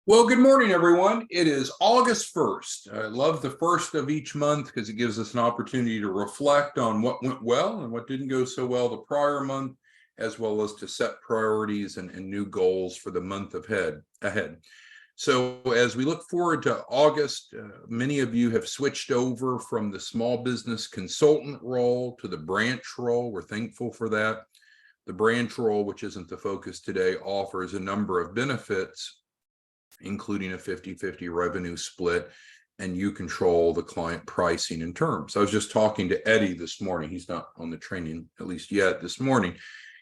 Well, good morning, everyone. It is August 1st. I love the first of each month because it gives us an opportunity to reflect on what went well and what didn't go so well the prior month, as well as to set priorities and new goals for the month ahead. So as we look forward to August, many of you have switched over from the small business consultant role to the branch role. We're thankful for that. The branch role, which isn't the focus today, offers a number of benefits, including a 50-50 revenue split, and you control the client pricing and terms. I was just talking to Eddie this morning. He's not on the training, at least yet this morning.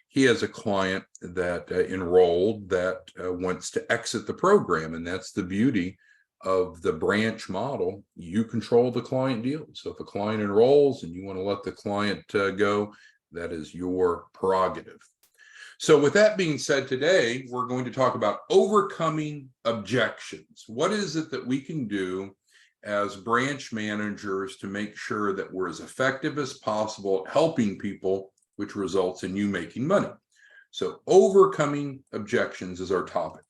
He has a client that enrolled that wants to exit the program, and that's the beauty of the branch model. You control the client deal. So if a client enrolls and you want to let the client go, that is your prerogative. So with that being said, today we're going to talk about overcoming objections. What is it that we can do as branch managers to make sure that we're as effective as possible at helping people, which results in you making money? So overcoming objections is our topic.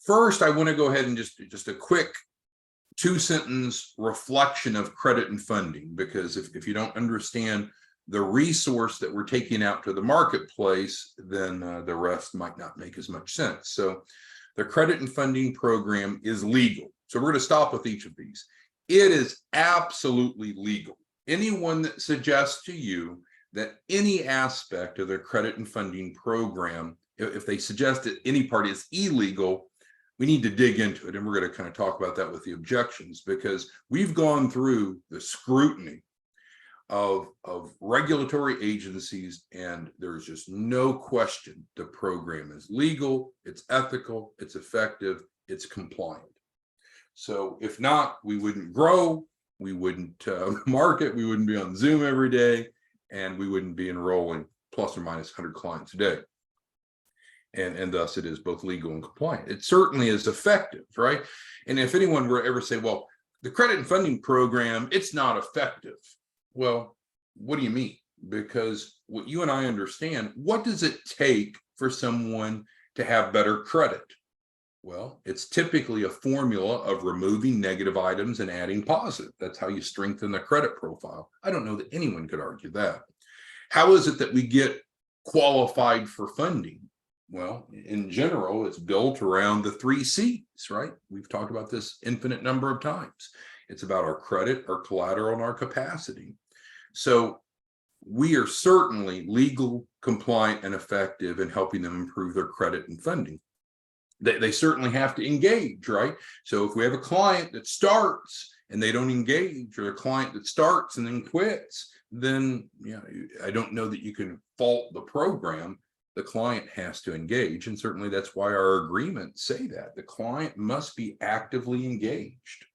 First, I want to go ahead and just a quick two-sentence reflection of credit and funding, because if you don't understand the resource that we're taking out to the marketplace, then the rest might not make as much sense. So the credit and funding program is legal. So we're going to stop with each of these. It is absolutely legal. Anyone that suggests to you that any aspect of their credit and funding program, if they suggest that any part is illegal, we need to dig into it. And we're going to kind of talk about that with the objections, because we've gone through the scrutiny of regulatory agencies, and there's just no question the program is legal, it's ethical, it's effective, it's compliant. So if not, we wouldn't grow, we wouldn't market, we wouldn't be on Zoom every day, and we wouldn't be enrolling plus or minus 100 clients a day. And thus it is both legal and compliant. It certainly is effective, right? And if anyone were ever say, well, the credit and funding program, it's not effective. Well, what do you mean? Because what you and I understand, what does it take for someone to have better credit? Well, it's typically a formula of removing negative items and adding positive. That's how you strengthen the credit profile. I don't know that anyone could argue that. How is it that we get qualified for funding? Well, in general, it's built around the 3 C's, right? We've talked about this infinite number of times. It's about our credit, our collateral, and our capacity. So we are certainly legal, compliant, and effective in helping them improve their credit and funding. They certainly have to engage, right? So if we have a client that starts and they don't engage, or a client that starts and then quits, then I don't know that you can fault the program. The client has to engage, and certainly that's why our agreements say that the client must be actively engaged.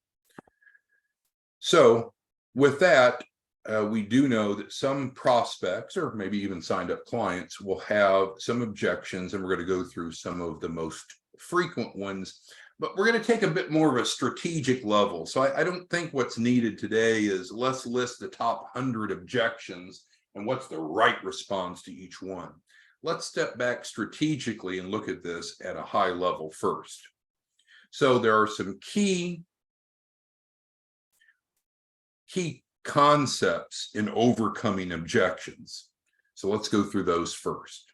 So with that, we do know that some prospects, or maybe even signed up clients, will have some objections, and we're going to go through some of the most frequent ones, but we're going to take a bit more of a strategic level. So I don't think what's needed today is let's list the top 100 objections and what's the right response to each one. Let's step back strategically and look at this at a high level first. So there are some key concepts in overcoming objections. So let's go through those first.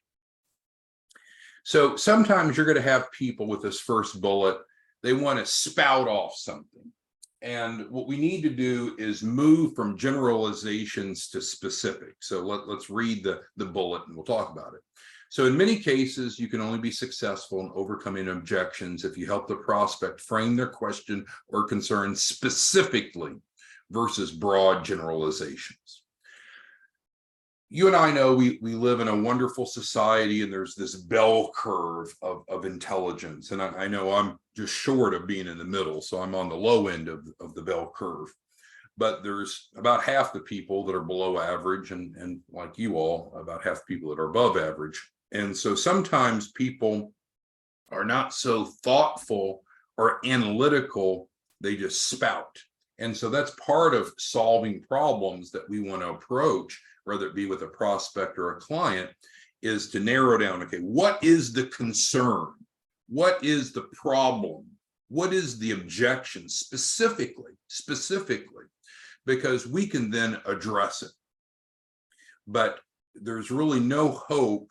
So sometimes you're going to have people with this first bullet, they want to spout off something. And what we need to do is move from generalizations to specifics. So let's read the bullet and we'll talk about it. So in many cases, you can only be successful in overcoming objections if you help the prospect frame their question or concern specifically versus broad generalizations. You and I know we live in a wonderful society, and there's this bell curve of intelligence. And I know I'm just short of being in the middle, so I'm on the low end of the bell curve. But there's about half the people that are below average, and like you all, about half the people that are above average. And so sometimes people are not so thoughtful or analytical, they just spout. And so that's part of solving problems that we want to approach, whether it be with a prospect or a client, is to narrow down, okay, what is the concern? What is the problem? What is the objection specifically, because we can then address it. But there's really no hope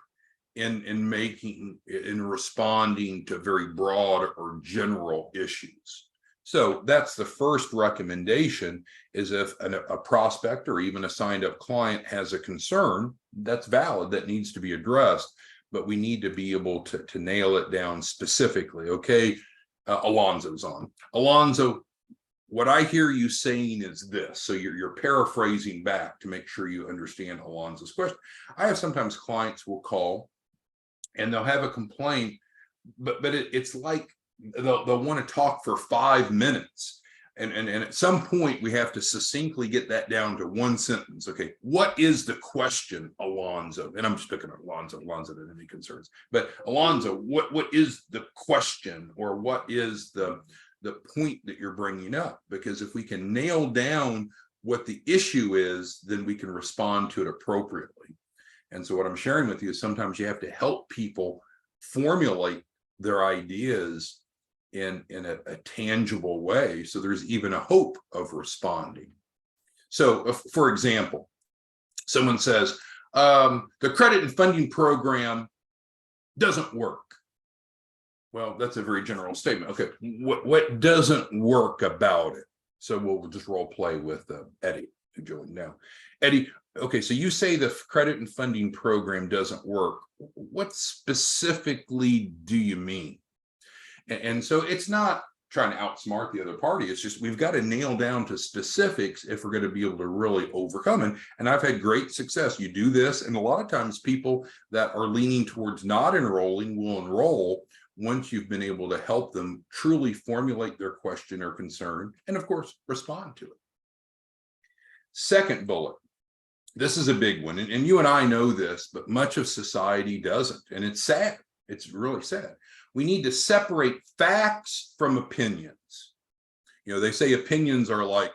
in responding to very broad or general issues. So that's the first recommendation, is if a prospect or even a signed up client has a concern that's valid, that needs to be addressed, but we need to be able to nail it down specifically. Okay, Alonzo's on. Alonzo, what I hear you saying is this. So you're paraphrasing back to make sure you understand Alonzo's question. I have sometimes clients will call and they'll have a complaint, but it's like they'll want to talk for 5 minutes. And at some point we have to succinctly get that down to one sentence. Okay, what is the question, Alonzo? And I'm just picking on Alonzo didn't have any concerns. But Alonzo, what is the question, or what is the point that you're bringing up? Because if we can nail down what the issue is, then we can respond to it appropriately. And so what I'm sharing with you is sometimes you have to help people formulate their ideas in a tangible way, so there's even a hope of responding. So for example, someone says, the credit and funding program doesn't work. Well, that's a very general statement. Okay, what doesn't work about it? So we'll just role play with Eddie, who joined now. Eddie, okay, so you say the credit and funding program doesn't work. What specifically do you mean? And so it's not trying to outsmart the other party. It's just we've got to nail down to specifics if we're going to be able to really overcome it. And I've had great success. You do this, and a lot of times people that are leaning towards not enrolling will enroll once you've been able to help them truly formulate their question or concern, and of course, respond to it. Second bullet. This is a big one, and you and I know this, but much of society doesn't, and it's sad. It's really sad. We need to separate facts from opinions. You know, they say opinions are like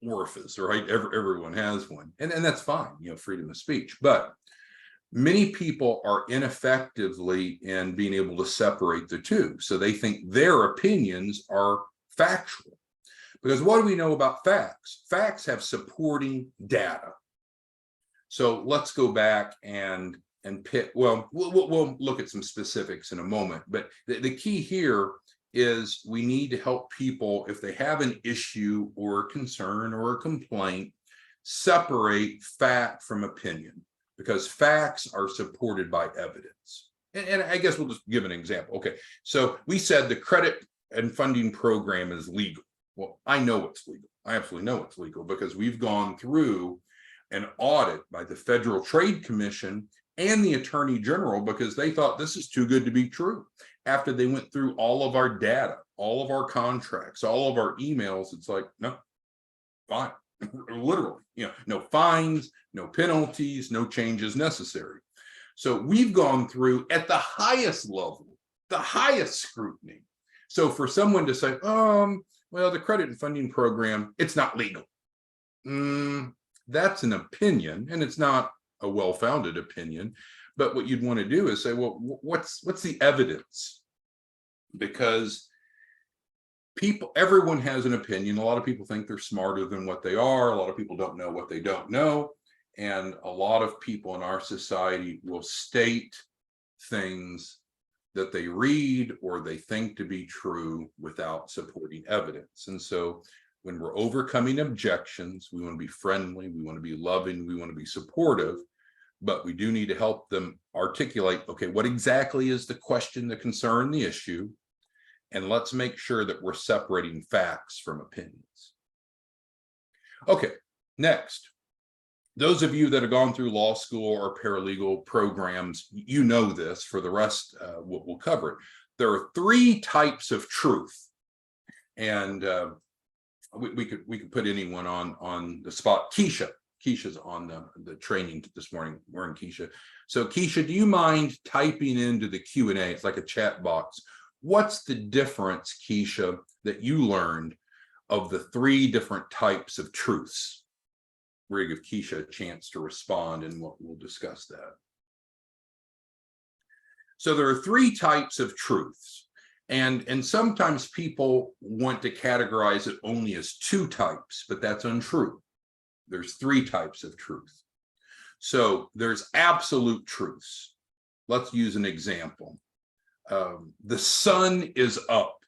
orifice, right? Everyone has one, and that's fine, you know, freedom of speech. But many people are ineffectively in being able to separate the two. So they think their opinions are factual. Because what do we know about facts? Facts have supporting data. So let's go back and pick, well, we'll look at some specifics in a moment, but the key here is we need to help people, if they have an issue or a concern or a complaint, separate fact from opinion, because facts are supported by evidence. And I guess we'll just give an example. Okay, so we said the credit and funding program is legal. Well, I know it's legal. I absolutely know it's legal because we've gone through an audit by the Federal Trade Commission and the Attorney General, because they thought this is too good to be true. After they went through all of our data, all of our contracts, all of our emails, it's like, no, fine. Literally, you know, no fines, no penalties, no changes necessary. So we've gone through at the highest level, the highest scrutiny. So for someone to say, well, the credit and funding program, it's not legal. That's an opinion, and it's not a well-founded opinion. But what you'd want to do is say, well, what's the evidence? Because everyone has an opinion. A lot of people think they're smarter than what they are. A lot of people don't know what they don't know. And a lot of people in our society will state things that they read or they think to be true without supporting evidence. And so when we're overcoming objections, we want to be friendly, we want to be loving, we want to be supportive, but we do need to help them articulate, okay, what exactly is the question, the concern, the issue? And let's make sure that we're separating facts from opinions. Okay, next. Those of you that have gone through law school or paralegal programs, you know this. For the rest, we'll cover it. There are 3 types of truth. And we could put anyone on the spot. Keisha's on the training this morning. We're in Keisha. So Keisha, do you mind typing into the Q&A? It's like a chat box. What's the difference, Keisha, that you learned of the 3 different types of truths? We're going to give Keisha a chance to respond, and we'll discuss that. So there are three types of truths. And sometimes people want to categorize it only as two types, but that's untrue. There's three types of truth. So there's absolute truths. Let's use an example. The sun is up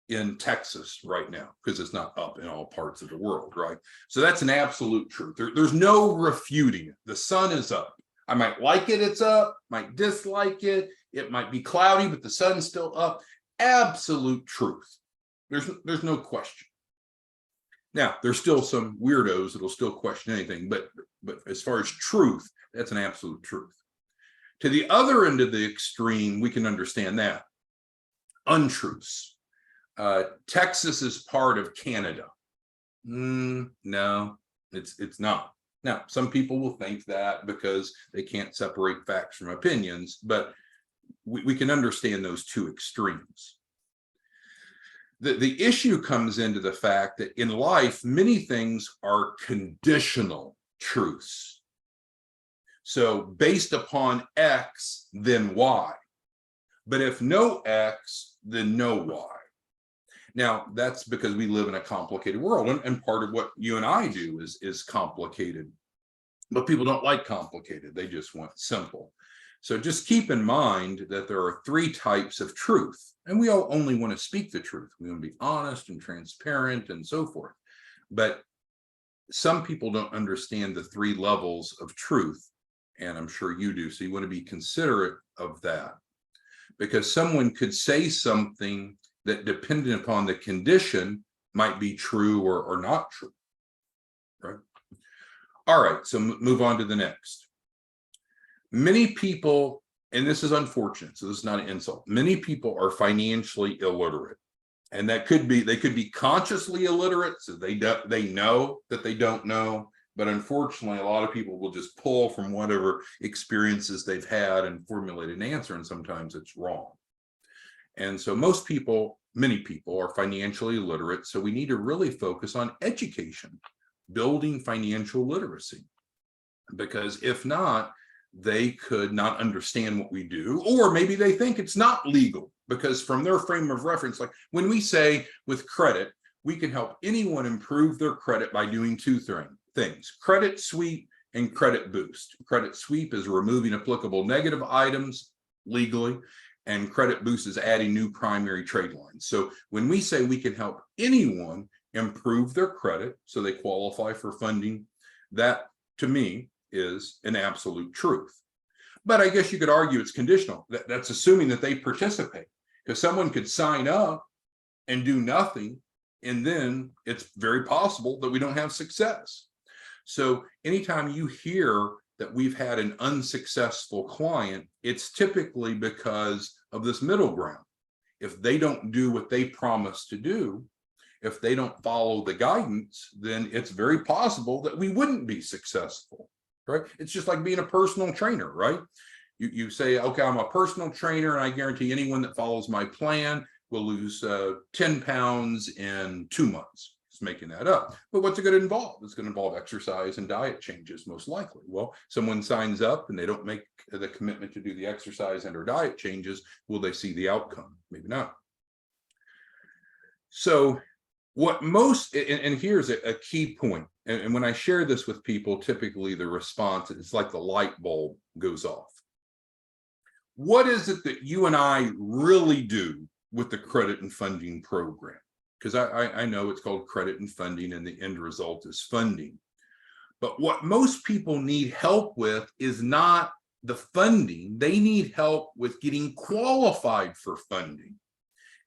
in Texas right now, because it's not up in all parts of the world, right? So that's an absolute truth. There's no refuting it. The sun is up. I might like it, it's up, might dislike it. It might be cloudy, but the sun's still up. Absolute truth. There's no question. Now, there's still some weirdos that'll still question anything, but as far as truth, that's an absolute truth. To the other end of the extreme, we can understand that. Untruths. Texas is part of Canada. No, it's not. Now, some people will think that because they can't separate facts from opinions, but we can understand those two extremes. The issue comes into the fact that in life, many things are conditional truths. So based upon X, then Y. But if no X, then no Y. Now, that's because we live in a complicated world, and part of what you and I do is complicated. But people don't like complicated. They just want simple. So just keep in mind that there are three types of truth, and we all only want to speak the truth. We want to be honest and transparent and so forth. But some people don't understand the three levels of truth, and I'm sure you do. So you want to be considerate of that, because someone could say something that, depending upon the condition, might be true or not true, right? All right, so move on to the next. Many people, and this is unfortunate, so this is not an insult, many people are financially illiterate. And that could be, they could be consciously illiterate, so they know that they don't know, but unfortunately, a lot of people will just pull from whatever experiences they've had and formulate an answer, and sometimes it's wrong. And so most people, many people are financially illiterate, so we need to really focus on education, building financial literacy, because if not, they could not understand what we do, or maybe they think it's not legal, because from their frame of reference, like when we say with credit, we can help anyone improve their credit by doing two things, credit sweep and credit boost. Credit sweep is removing applicable negative items legally, and credit boost is adding new primary trade lines. So when we say we can help anyone improve their credit so they qualify for funding, that to me is an absolute truth. But I guess you could argue it's conditional. That's assuming that they participate, because someone could sign up and do nothing, and then it's very possible that we don't have success. So anytime you hear that we've had an unsuccessful client, it's typically because of this middle ground. If they don't do what they promised to do, if they don't follow the guidance, then it's very possible that we wouldn't be successful. Right? It's just like being a personal trainer, right? You say, okay, I'm a personal trainer, and I guarantee anyone that follows my plan will lose 10 pounds in 2 months. Just making that up. But what's it going to involve? It's going to involve exercise and diet changes, most likely. Well, someone signs up and they don't make the commitment to do the exercise and or diet changes. Will they see the outcome? Maybe not. So what most, and here's a key point, and when I share this with people, typically the response is like the light bulb goes off. What is it that you and I really do with the credit and funding program? Because I know it's called credit and funding, and the end result is funding. But what most people need help with is not the funding. They need help with getting qualified for funding.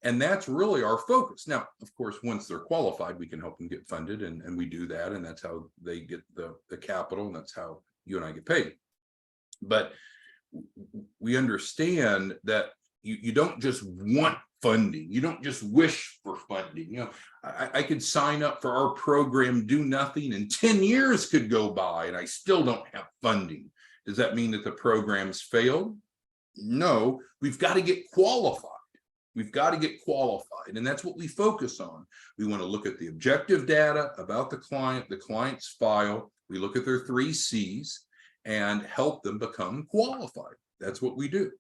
And that's really our focus. Now, of course, once they're qualified, we can help them get funded, and we do that, and that's how they get the capital, and that's how you and I get paid. But we understand that you don't just want funding. You don't just wish for funding. You know, I could sign up for our program, do nothing, and 10 years could go by, and I still don't have funding. Does that mean that the program's failed? No, we've got to get qualified. We've got to get qualified, and that's what we focus on. We want to look at the objective data about the client's file. We look at their 3 C's and help them become qualified. That's what we do.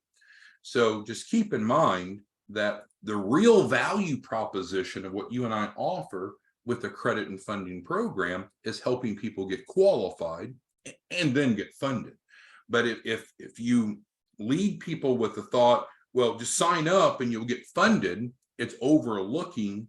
So just keep in mind that the real value proposition of what you and I offer with the credit and funding program is helping people get qualified and then get funded. But if you lead people with the thought, well, just sign up and you'll get funded, it's overlooking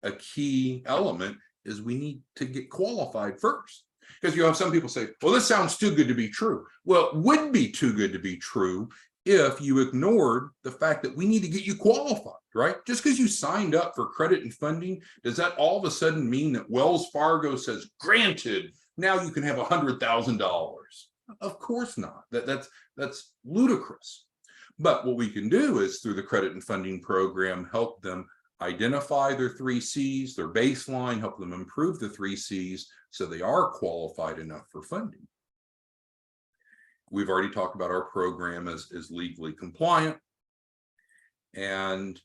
a key element is we need to get qualified first. Because you have some people say, well, this sounds too good to be true. Well, it would be too good to be true if you ignored the fact that we need to get you qualified, right? Just because you signed up for credit and funding, does that all of a sudden mean that Wells Fargo says, granted, now you can have $100,000? Of course not. That's ludicrous. But what we can do is through the credit and funding program, help them identify their 3 C's, their baseline, help them improve the 3 C's so they are qualified enough for funding. We've already talked about our program is legally compliant. And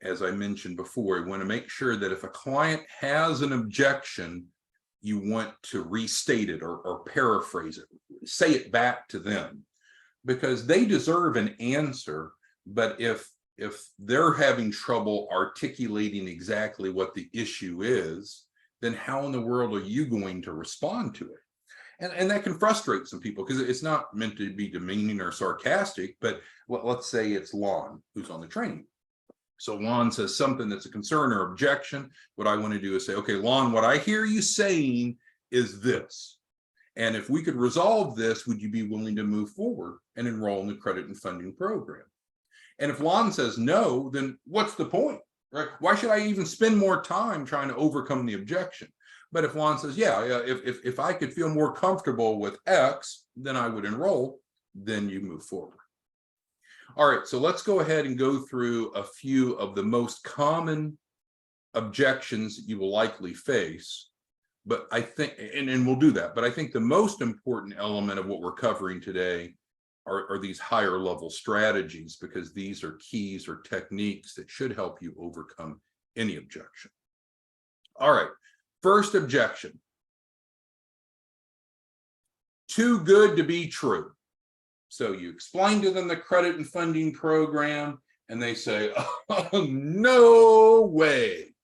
as I mentioned before, we want to make sure that if a client has an objection, you want to restate it or paraphrase it, say it back to them, because they deserve an answer. But if they're having trouble articulating exactly what the issue is, then how in the world are you going to respond to it? And that can frustrate some people because it's not meant to be demeaning or sarcastic, but let's say it's Lon who's on the training. So Lon says something that's a concern or objection. What I want to do is say, okay, Lon, what I hear you saying is this. And if we could resolve this, would you be willing to move forward and enroll in the credit and funding program? And if Lon says no, then what's the point, right? Why should I even spend more time trying to overcome the objection? But if Lon says, yeah, if I could feel more comfortable with X, then I would enroll, then you move forward. All right, so let's go ahead and go through a few of the most common objections that you will likely face. But I think, and we'll do that, but I think the most important element of what we're covering today are these higher level strategies, because these are keys or techniques that should help you overcome any objection. All right, first objection. Too good to be true. So you explain to them the credit and funding program and they say, oh, no way.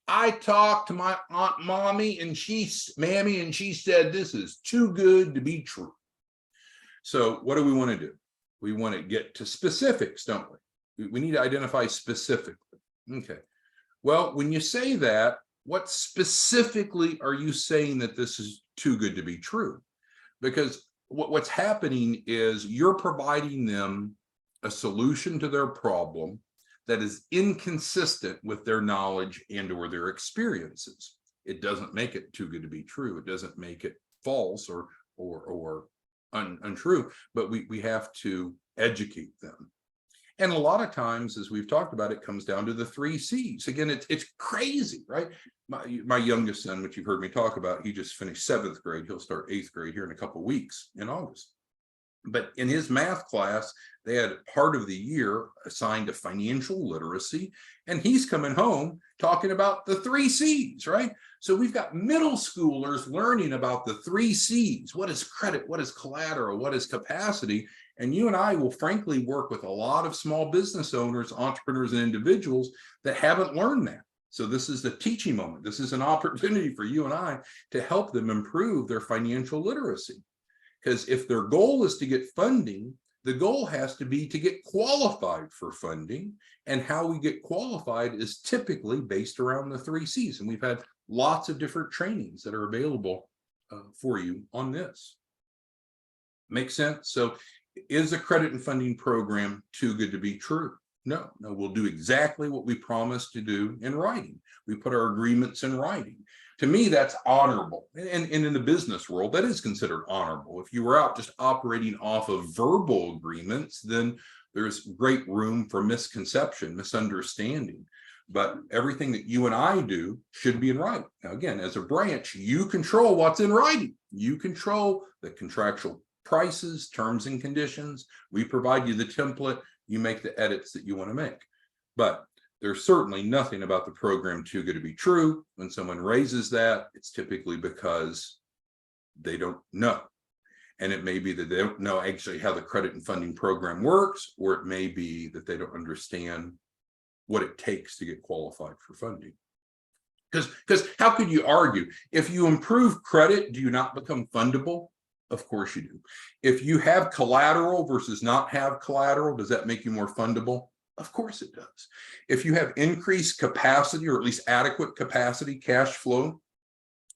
I talked to my Aunt Mammy and she said this is too good to be true. So what do we want to do? We want to get to specifics, don't we? We need to identify specifically. Okay. Well, when you say that, what specifically are you saying that this is too good to be true? Because what's happening is you're providing them a solution to their problem that is inconsistent with their knowledge and or their experiences. It doesn't make it too good to be true. It doesn't make it false or untrue, but we have to educate them. And a lot of times, as we've talked about, it comes down to the 3 C's. Again, it's crazy, right? My youngest son, which you've heard me talk about, he just finished 7th grade. He'll start 8th grade here in a couple of weeks in August. But in his math class, they had part of the year assigned to financial literacy, and he's coming home talking about the 3 C's, right? So we've got middle schoolers learning about the 3 C's. What is credit? What is collateral? What is capacity? And you and I will frankly work with a lot of small business owners, entrepreneurs, and individuals that haven't learned that. So this is the teaching moment. This is an opportunity for you and I to help them improve their financial literacy. Because if their goal is to get funding, the goal has to be to get qualified for funding. And how we get qualified is typically based around the 3 C's. And we've had lots of different trainings that are available for you on this. Make sense? So is the credit and funding program too good to be true? No, we'll do exactly what we promised to do in writing. We put our agreements in writing. To me, that's honorable. And in the business world, that is considered honorable. If you were out just operating off of verbal agreements, then there's great room for misconception, misunderstanding. But everything that you and I do should be in writing. Now, again, as a branch, you control what's in writing. You control the contractual prices, terms and conditions. We provide you the template. You make the edits that you want to make. But there's certainly nothing about the program too good to be true. When someone raises that, it's typically because they don't know. And it may be that they don't know actually how the credit and funding program works, or it may be that they don't understand what it takes to get qualified for funding. Because how could you argue? If you improve credit, do you not become fundable? Of course you do. If you have collateral versus not have collateral, does that make you more fundable? Of course it does. If you have increased capacity, or at least adequate capacity, cash flow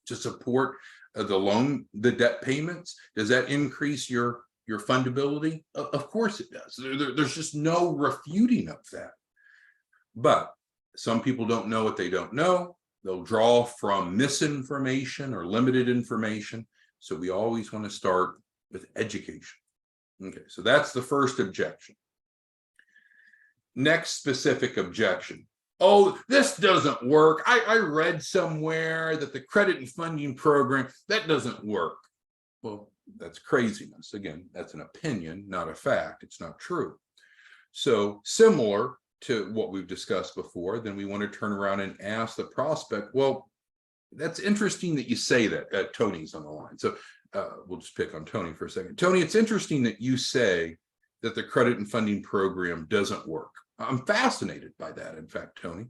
to support the debt payments, does that increase your fundability? Of course it does. There's just no refuting of that. But some people don't know what they don't know. They'll draw from misinformation or limited information. So we always want to start with education. Okay, so that's the first objection. Next specific objection. Oh, this doesn't work. I read somewhere that the credit and funding program, that doesn't work. Well, that's craziness. Again, that's an opinion, not a fact. It's not true. So similar to what we've discussed before, then we want to turn around and ask the prospect, well, that's interesting that you say that. Tony's on the line. So we'll just pick on Tony for a second. Tony, it's interesting that you say that the credit and funding program doesn't work. I'm fascinated by that, in fact, Tony,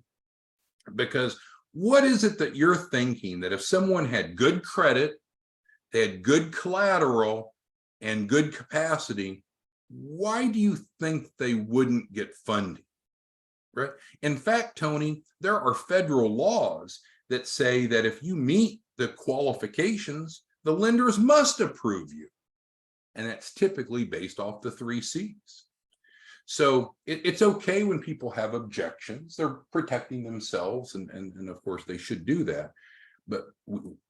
because what is it that you're thinking that if someone had good credit, they had good collateral and good capacity, why do you think they wouldn't get funding? Right? In fact, Tony, there are federal laws that say that if you meet the qualifications, the lenders must approve you. And that's typically based off the 3 C's. So it's okay when people have objections. They're protecting themselves, and of course they should do that. But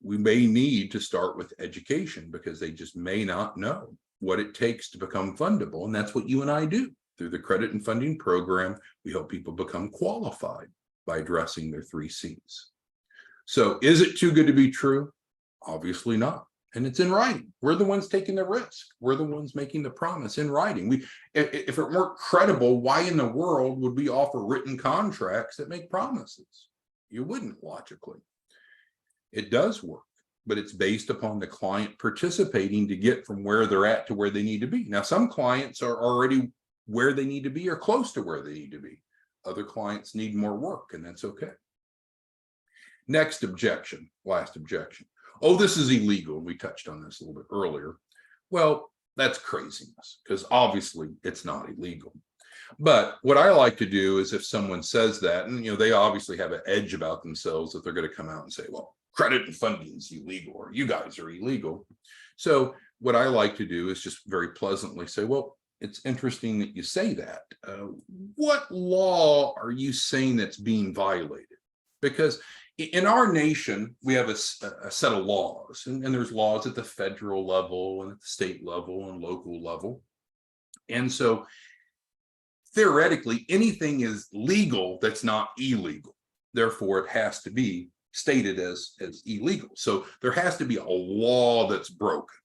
we may need to start with education, because they just may not know what it takes to become fundable. And that's what you and I do. Through the credit and funding program, we help people become qualified by addressing their 3 C's. So is it too good to be true? Obviously not. And it's in writing. We're the ones taking the risk. We're the ones making the promise in writing. If it weren't credible, why in the world would we offer written contracts that make promises? You wouldn't, logically. It does work, but it's based upon the client participating to get from where they're at to where they need to be. Now, some clients are already where they need to be or close to where they need to be. Other clients need more work, and that's okay. Next objection, last objection. Oh, this is illegal. We touched on this a little bit earlier. Well, that's craziness, because obviously it's not illegal. But what I like to do is, if someone says that, and they obviously have an edge about themselves, that they're going to come out and say, well, credit and funding is illegal, or you guys are illegal. So what I like to do is just very pleasantly say, well, it's interesting that you say that. What law are you saying that's being violated? Because in our nation, we have a set of laws, and there's laws at the federal level and at the state level and local level. And so theoretically, anything is legal that's not illegal. Therefore, it has to be stated as illegal. So there has to be a law that's broken.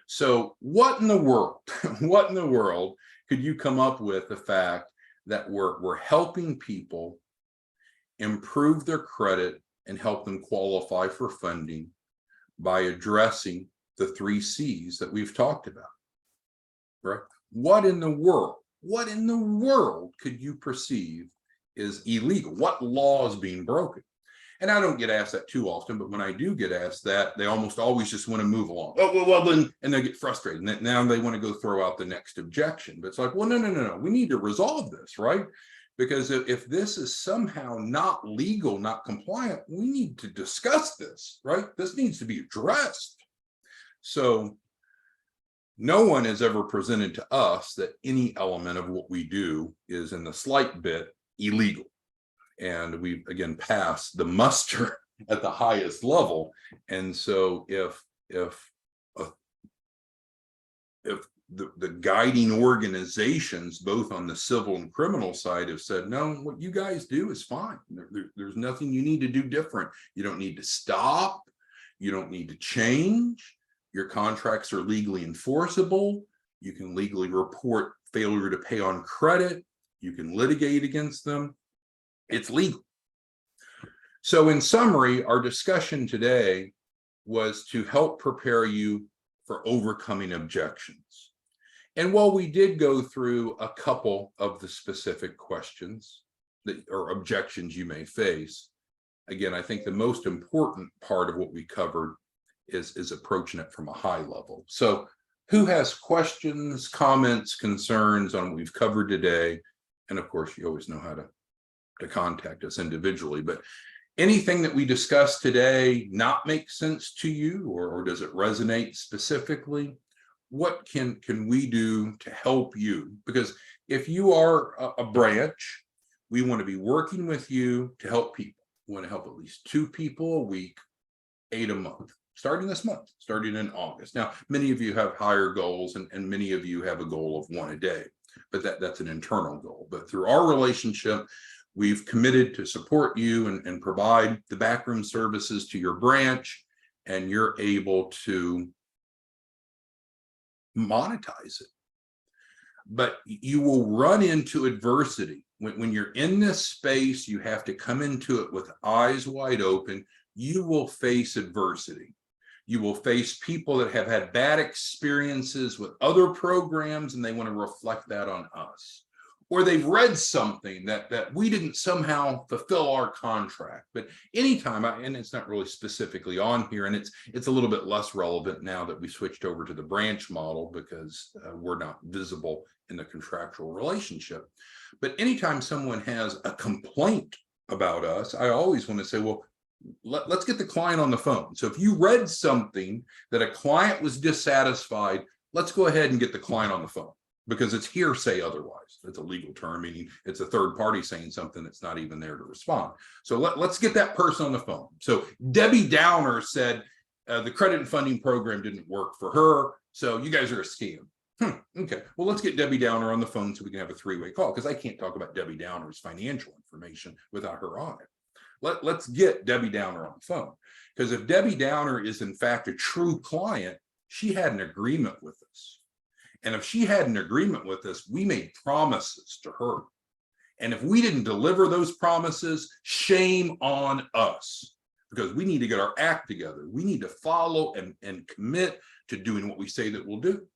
So what in the world, what in the world could you come up with the fact that we're helping people improve their credit and help them qualify for funding by addressing the 3 C's that we've talked about, right? What in the world could you perceive is illegal? What law is being broken? And I don't get asked that too often, but when I do get asked that, they almost always just want to move along. Oh, well, then, and they get frustrated. And now they want to go throw out the next objection. But it's like, well, no. We need to resolve this, right? Because if this is somehow not legal, not compliant, we need to discuss this, right? This needs to be addressed. So no one has ever presented to us that any element of what we do is in the slight bit illegal. And we've, again, passed the muster at the highest level. And so if the guiding organizations, both on the civil and criminal side, have said, no, what you guys do is fine. There's nothing you need to do different. You don't need to stop. You don't need to change. Your contracts are legally enforceable. You can legally report failure to pay on credit. You can litigate against them. It's legal. So in summary, our discussion today was to help prepare you for overcoming objections. And while we did go through a couple of the specific questions that or objections you may face, again, I think the most important part of what we covered is approaching it from a high level. So who has questions, comments, concerns on what we've covered today? And of course, you always know how to contact us individually, but anything that we discussed today not make sense to you, or does it resonate specifically? What can we do to help you? Because if you are a branch, we want to be working with you to help people. We want to help at least 2 people a week, 8 a month, starting this month, starting in August. Now, many of you have higher goals, and many of you have a goal of 1 a day, but that's an internal goal. But through our relationship, we've committed to support you and provide the backroom services to your branch, and you're able to monetize it. But you will run into adversity. When you're in this space, you have to come into it with eyes wide open. You will face adversity. You will face people that have had bad experiences with other programs, and they want to reflect that on us. Or they've read something that we didn't somehow fulfill our contract. But anytime, and it's not really specifically on here, and it's a little bit less relevant now that we switched over to the branch model because we're not visible in the contractual relationship. But anytime someone has a complaint about us, I always want to say, well, let's get the client on the phone. So if you read something that a client was dissatisfied, let's go ahead and get the client on the phone, because it's hearsay otherwise. It's a legal term, meaning it's a third party saying something that's not even there to respond. So let's get that person on the phone. So Debbie Downer said the credit and funding program didn't work for her, so you guys are a scam. Okay, well, let's get Debbie Downer on the phone so we can have a 3-way call, because I can't talk about Debbie Downer's financial information without her on it. Let's get Debbie Downer on the phone, because if Debbie Downer is in fact a true client, she had an agreement with us. And if she had an agreement with us, we made promises to her. And if we didn't deliver those promises, shame on us, because we need to get our act together. We need to follow and commit to doing what we say that we'll do.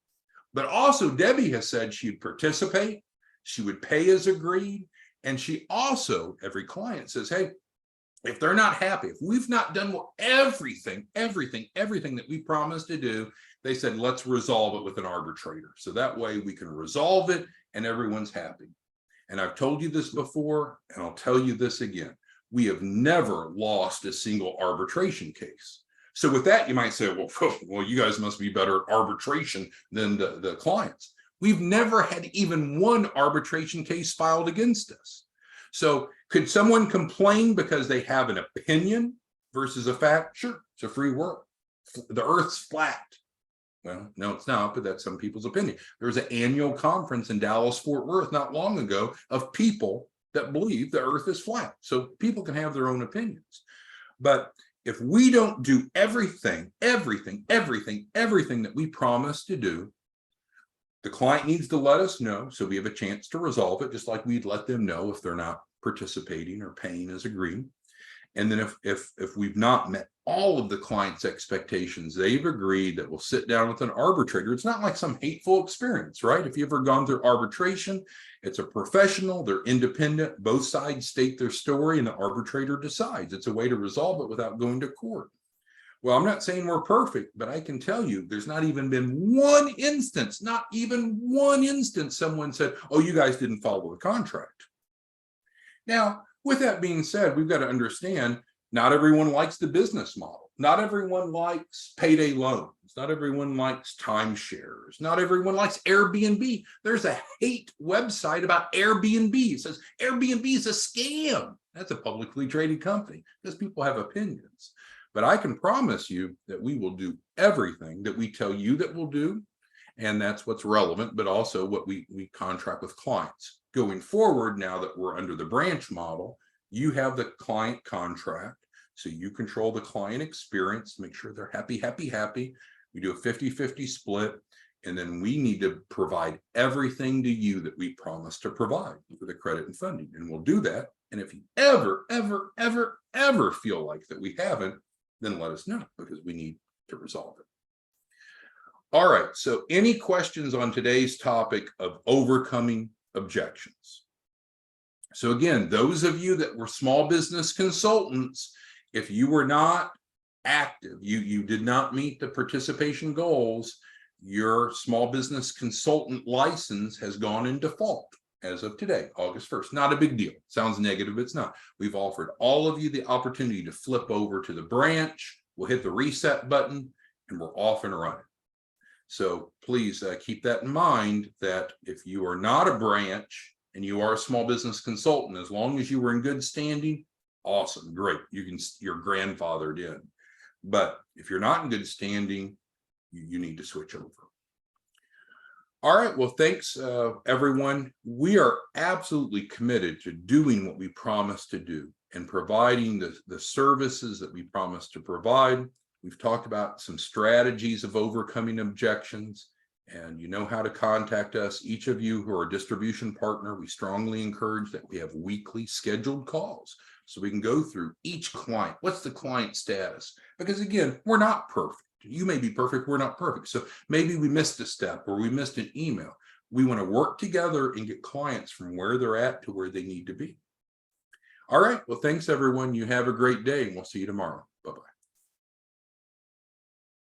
But also, Debbie has said she'd participate, she would pay as agreed, and she also, every client says, hey, if they're not happy, if we've not done everything that we promised to do, they said, let's resolve it with an arbitrator. So that way we can resolve it and everyone's happy. And I've told you this before, and I'll tell you this again. We have never lost a single arbitration case. So with that, you might say, well, you guys must be better at arbitration than the clients. We've never had even one arbitration case filed against us. So could someone complain because they have an opinion versus a fact? Sure, it's a free world. The earth's flat. Well, no, it's not, but that's some people's opinion. There was an annual conference in Dallas, Fort Worth not long ago of people that believe the earth is flat. So people can have their own opinions. But if we don't do everything that we promise to do, the client needs to let us know so we have a chance to resolve it, just like we'd let them know if they're not participating or paying as agreed. And then if we've not met all of the client's expectations, they've agreed that we'll sit down with an arbitrator. It's not like some hateful experience, right? If you've ever gone through arbitration, it's a professional, they're independent, both sides state their story, and the arbitrator decides. It's a way to resolve it without going to court. Well, I'm not saying we're perfect, but I can tell you there's not even been one instance, someone said, oh, you guys didn't follow the contract. Now, with that being said, we've got to understand not everyone likes the business model. Not everyone likes payday loans. Not everyone likes timeshares. Not everyone likes Airbnb. There's a hate website about Airbnb. It says Airbnb is a scam. That's a publicly traded company because people have opinions. But I can promise you that we will do everything that we tell you that we'll do. And that's what's relevant, but also what we contract with clients. Going forward, now that we're under the branch model, you have the client contract. So you control the client experience, make sure they're happy. We do a 50-50 split. And then we need to provide everything to you that we promise to provide for the credit and funding. And we'll do that. And if you ever feel like that we haven't, then let us know, because we need to resolve it. All right, so any questions on today's topic of overcoming objections? So again, those of you that were small business consultants, if you were not active, you did not meet the participation goals, your small business consultant license has gone in default as of today, August 1st. Not a big deal. Sounds negative, it's not. We've offered all of you the opportunity to flip over to the branch. We'll hit the reset button and we're off and running. So please keep that in mind, that if you are not a branch and you are a small business consultant, as long as you were in good standing, awesome, great. You're grandfathered in. But if you're not in good standing, you need to switch over. All right, well, thanks, everyone. We are absolutely committed to doing what we promised to do and providing the services that we promised to provide. We've talked about some strategies of overcoming objections, and you know how to contact us. Each of you who are a distribution partner, we strongly encourage that we have weekly scheduled calls so we can go through each client. What's the client status? Because again, we're not perfect. You may be perfect, we're not perfect. So maybe we missed a step or we missed an email. We want to work together and get clients from where they're at to where they need to be. All right, well, thanks everyone. You have a great day and we'll see you tomorrow.